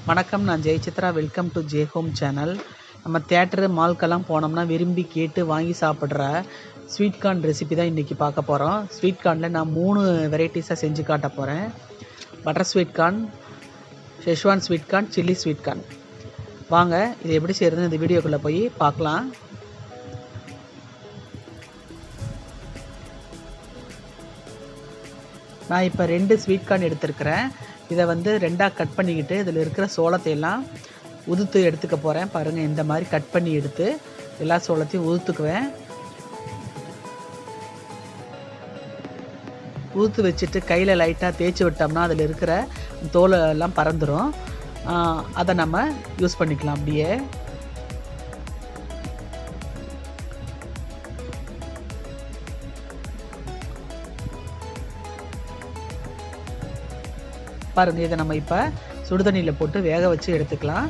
வணக்கம், நான் Jayachitra. Welcome to J home channel. நம்ம தியேட்டரு மால்க்கெல்லாம் போனோம்னா விரும்பி கேட்டு வாங்கி சாப்பிட்ற ஸ்வீட் கார்ன் ரெசிபி தான் இன்றைக்கி பார்க்க போகிறோம். ஸ்வீட் கார்னில் நான் 3 வெரைட்டிஸாக செஞ்சு காட்ட போகிறேன். Butter sweet corn, schezwan sweet corn, chilli sweet corn. வாங்க இது எப்படி செய்கிறதுன்னு இந்த வீடியோக்குள்ளே போய் பார்க்கலாம். நான் இப்போ 2 ஸ்வீட் கார்ன் எடுத்துருக்கிறேன். இதை வந்து 2ஆக கட் பண்ணிக்கிட்டு இதில் இருக்கிற சோளத்தையெல்லாம் உதுத்து எடுத்துக்க போகிறேன். பாருங்கள், இந்த மாதிரி கட் பண்ணி எடுத்து எல்லா சோளத்தையும் உதுத்துக்குவேன். உதுத்து வச்சுட்டு கையில் லைட்டாக தேய்ச்சி விட்டோம்னா அதில் இருக்கிற தோலை எல்லாம் பறந்துடும். அதை நம்ம யூஸ் பண்ணிக்கலாம். அப்படியே பாருங்கள், இதை நம்ம இப்போ சுடுதண்ணியில் போட்டு வேக வச்சு எடுத்துக்கலாம்.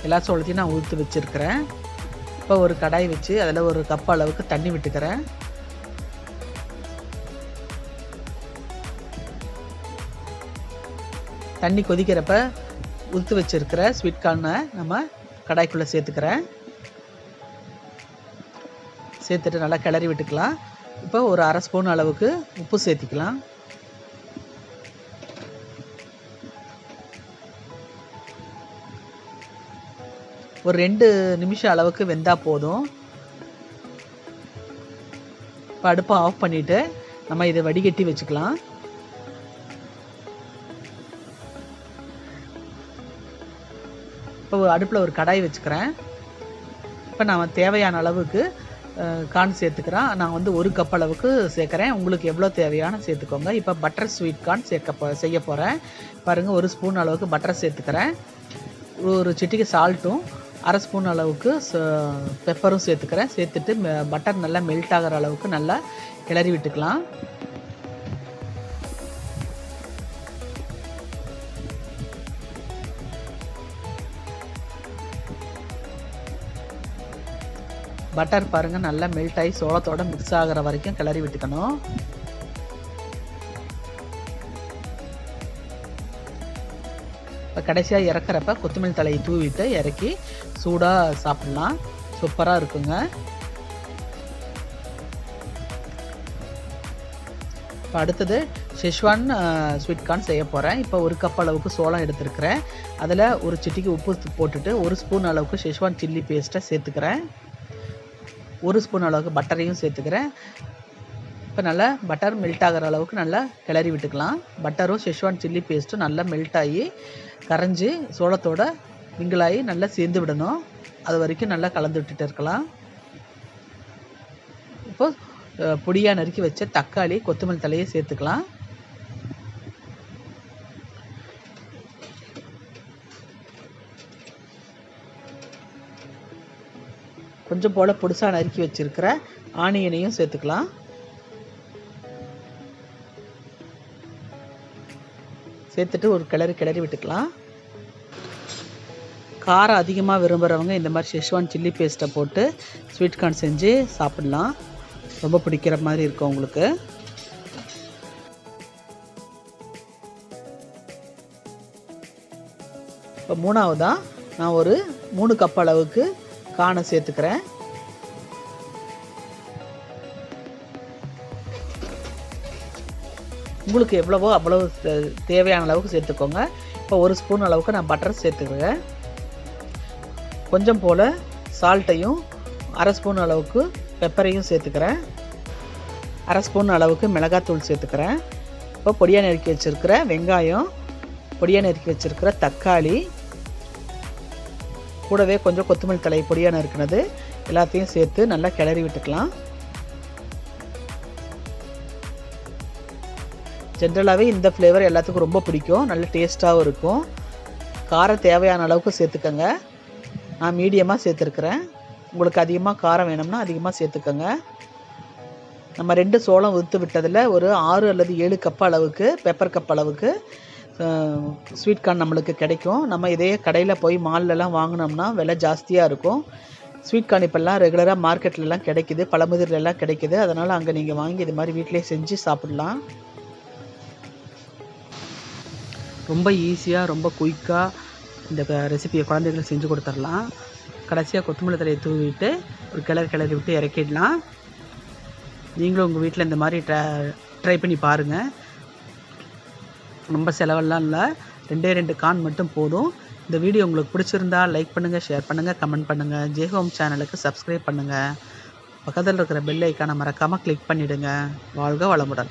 எல்லா சோளத்தையும் நான் ஊற்றி வச்சுருக்கிறேன். இப்போ ஒரு கடாய் வச்சு அதில் ஒரு கப் அளவுக்கு தண்ணி விட்டுக்கிறேன். தண்ணி கொதிக்கிறப்ப ஊற்றி வச்சுருக்கிற ஸ்வீட் கார்னை நம்ம கடாய்க்குள்ளே சேர்த்துக்கிறேன். சேர்த்துட்டு நல்லா கிளறி விட்டுக்கலாம். இப்போ ஒரு 1/2 ஸ்பூன் அளவுக்கு உப்பு சேர்த்திக்கலாம். ஒரு 2 நிமிஷம் அளவுக்கு வெந்தால் போதும். இப்போ அடுப்பை ஆஃப் பண்ணிவிட்டு நம்ம இதை வடிகட்டி வச்சுக்கலாம். இப்போ அடுப்பில் ஒரு கடாய் வச்சுக்கிறேன். இப்போ நான் தேவையான அளவுக்கு கார்ன் சேர்த்துக்கிறேன். நான் வந்து 1 கப் அளவுக்கு சேர்க்குறேன். உங்களுக்கு எவ்வளோ தேவையான சேர்த்துக்கோங்க. இப்போ பட்டர் ஸ்வீட் கார்ன் செய்ய போகிறேன். பாருங்கள், 1 ஸ்பூன் அளவுக்கு பட்டர் சேர்த்துக்கிறேன். ஒரு சிட்டிகை சால்ட்டும் 1/2 ஸ்பூன் அளவுக்கு பெப்பரும் சேர்த்துக்கிறேன். சேர்த்துட்டு பட்டர் நல்லா மெல்ட் ஆகிற அளவுக்கு நல்லா கிளறி விட்டுக்கலாம். பட்டர் பாருங்கள் நல்லா மெல்ட் ஆகி சோளத்தோட மிக்ஸ் ஆகிற வரைக்கும் கிளறி விட்டுக்கணும். இப்போ கடைசியாக இறக்குறப்ப கொத்தமல்லி தலையை தூவிட்டு இறக்கி சூடாக சாப்பிட்லாம். சூப்பராக இருக்குங்க. இப்போ அடுத்தது ஷெஸ்வான் ஸ்வீட் கார்ன் செய்ய போகிறேன். இப்போ 1 கப் அளவுக்கு சோளம் எடுத்துருக்கிறேன். அதில் ஒரு சிட்டிக்கு உப்பு போட்டுட்டு 1 ஸ்பூன் அளவுக்கு ஷெஸ்வான் சில்லி பேஸ்ட்டை சேர்த்துக்கிறேன். 1 ஸ்பூன் அளவுக்கு பட்டரையும் சேர்த்துக்கிறேன். இப்போ நல்லா பட்டர் மெல்ட் ஆகிற அளவுக்கு நல்லா கிளறி விட்டுக்கலாம். பட்டரும் ஷெஸ்வான் சில்லி பேஸ்ட்டும் நல்லா மெல்ட் ஆகி கரைஞ்சி சோளத்தோட மிங்கிளாகி நல்லா சேர்ந்து விடணும். அது வரைக்கும் நல்லா கலந்து விட்டுட்டு இருக்கலாம். இப்போ பொடியாக நறுக்கி வச்ச தக்காளி, கொத்தமல்லி தலையை சேர்த்துக்கலாம். கொஞ்சம் போல் பொடிசாக நறுக்கி வச்சுருக்கிற ஆனியனையும் சேர்த்துக்கலாம். சேர்த்துட்டு ஒரு கிளறி விட்டுக்கலாம். காரம் அதிகமாக விரும்புகிறவங்க இந்த மாதிரி ஷெஸ்வான் சில்லி பேஸ்ட்டை போட்டு ஸ்வீட் கார்ன் செஞ்சு சாப்பிட்லாம். ரொம்ப பிடிக்கிற மாதிரி இருக்கும் உங்களுக்கு. இப்போ 3ஆவதாக நான் ஒரு 3 கப் அளவுக்கு கார்னை சேர்த்துக்கிறேன். உங்களுக்கு எவ்வளவோ அவ்வளவு தேவையான அளவுக்கு சேர்த்துக்கோங்க. இப்போ 1 ஸ்பூன் அளவுக்கு நான் பட்டர் சேர்த்துக்கிறேன். கொஞ்சம் போல் சால்ட்டையும் 1/2 ஸ்பூன் அளவுக்கு பெப்பரையும் சேர்த்துக்கிறேன். 1/2 ஸ்பூன் அளவுக்கு மிளகாத்தூள் சேர்த்துக்கிறேன். இப்போ பொடியாக நறுக்கி வச்சுருக்கிற வெங்காயம், பொடியாக நறுக்கி வச்சுருக்கிற தக்காளி, கூடவே கொஞ்சம் கொத்தமல்லி தழை பொடியாக நறுக்கினது எல்லாத்தையும் சேர்த்து நல்லா கிளறி விட்டுக்கலாம். ஜென்ரலாகவே இந்த ஃப்ளேவர் எல்லாத்துக்கும் ரொம்ப பிடிக்கும். நல்ல டேஸ்ட்டாகவும் இருக்கும். காரம் தேவையான அளவுக்கு சேர்த்துக்கங்க. நான் மீடியமாக சேர்த்துருக்குறேன். உங்களுக்கு அதிகமாக காரம் வேணும்னா அதிகமாக சேர்த்துக்கங்க. நம்ம 2 சோளம் உதுத்து விட்டதில் ஒரு 6 அல்லது 7 கப் அளவுக்கு பெப்பர் கப் அளவுக்கு ஸ்வீட் கார்ன் நம்மளுக்கு கிடைக்கும். நம்ம இதே கடையில் போய் மால்லலாம் வாங்கினோம்னா விலை ஜாஸ்தியாக இருக்கும். ஸ்வீட் கார்ன் இப்போல்லாம் ரெகுலராக மார்க்கெட்லலாம் கிடைக்கிது, பழமுதிர்லாம் கிடைக்கிது. அதனால் அங்கே நீங்கள் வாங்கி இது மாதிரி வீட்டிலே செஞ்சு சாப்பிட்லாம். ரொம்ப ஈஸியாக ரொம்ப குயிக்காக இந்த ரெசிபியை குழந்தைகளுக்கு செஞ்சு கொடுத்துடலாம். கடைசியாக கொத்தமல்லி தழையை தூவிட்டு ஒரு கிளறி விட்டு இறக்கிடலாம். நீங்களும் உங்கள் வீட்டில் இந்த மாதிரி ட்ரை பண்ணி பாருங்கள். ரொம்ப செலவெல்லாம் இல்லை, 2 கார்ன் மட்டும் போதும். இந்த வீடியோ உங்களுக்கு பிடிச்சிருந்தா லைக் பண்ணுங்கள், ஷேர் பண்ணுங்கள், கமெண்ட் பண்ணுங்கள். ஜேஹோம் சேனலுக்கு சப்ஸ்கிரைப் பண்ணுங்கள். பக்கத்தில் இருக்கிற பெல் ஐக்கானை மறக்காமல் கிளிக் பண்ணிவிடுங்க. வாழ்க வளமுடன்.